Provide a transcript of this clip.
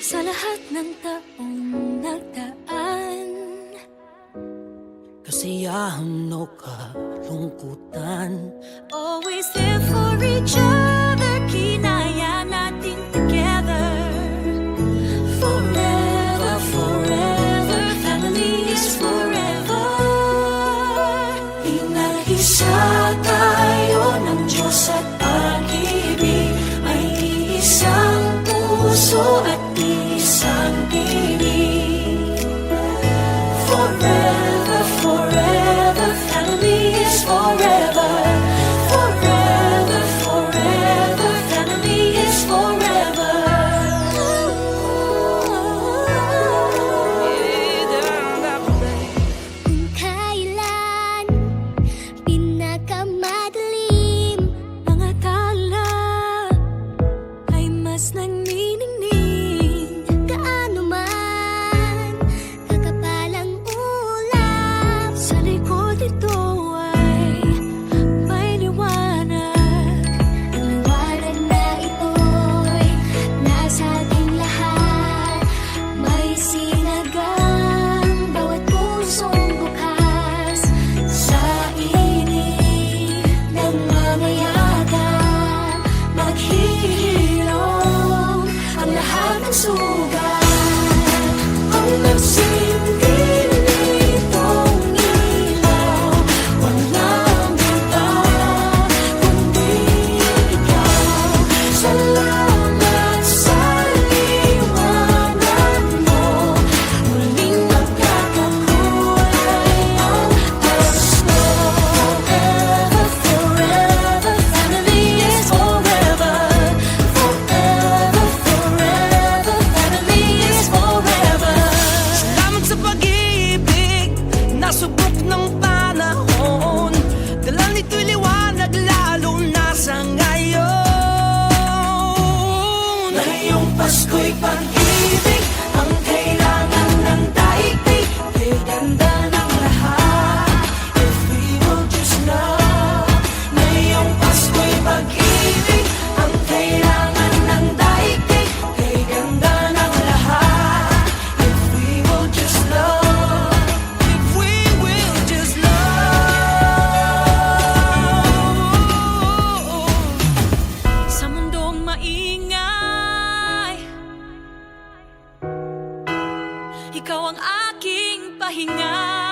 Sa lahat ng taong nagdaan, kasiyahan o kalungkutan, always there for each other, kinaya natin together. Forever, forever, family is forever. Inag-isa tayo ng Diyos at pag-ibig, may iisang puso at isang tinig. Forever, forever, family is forever. Forever, forever, family is forever. Kung kailan pinakamadilim ang akala ay mas nagniningning, gaano man kakapal ang ulap, sa likod ito ay may liwanag. Ang liwanag na ito'y nasa ating lahat, may sinagang bawat pusong bukas. Sa init ng mga yagan, maghihilom ang lahat ng sugat. Ang nagsindig nitong ilaw, walang iba kundi ikaw. Salamat sa liwanag mo, muling magkakakulay ang pasto. Forever, forever, family is forever. Forever, forever, family is forever. Salamat sa pag-ibig, nasubok ng panahon, dala nito'y liwanag lalo na sa ngayon. Ngayong Pasko'y pag-ibig, ang kailangan ng daigdig, kay ganda ng lahat, if we will just love. Ngayong Pasko'y pag-ibig, ang kailangan ng daigdig, kay ganda ng lahat, if we will just love. If we will just love. Sa mundong maingay, ikaw ang aking pahinga.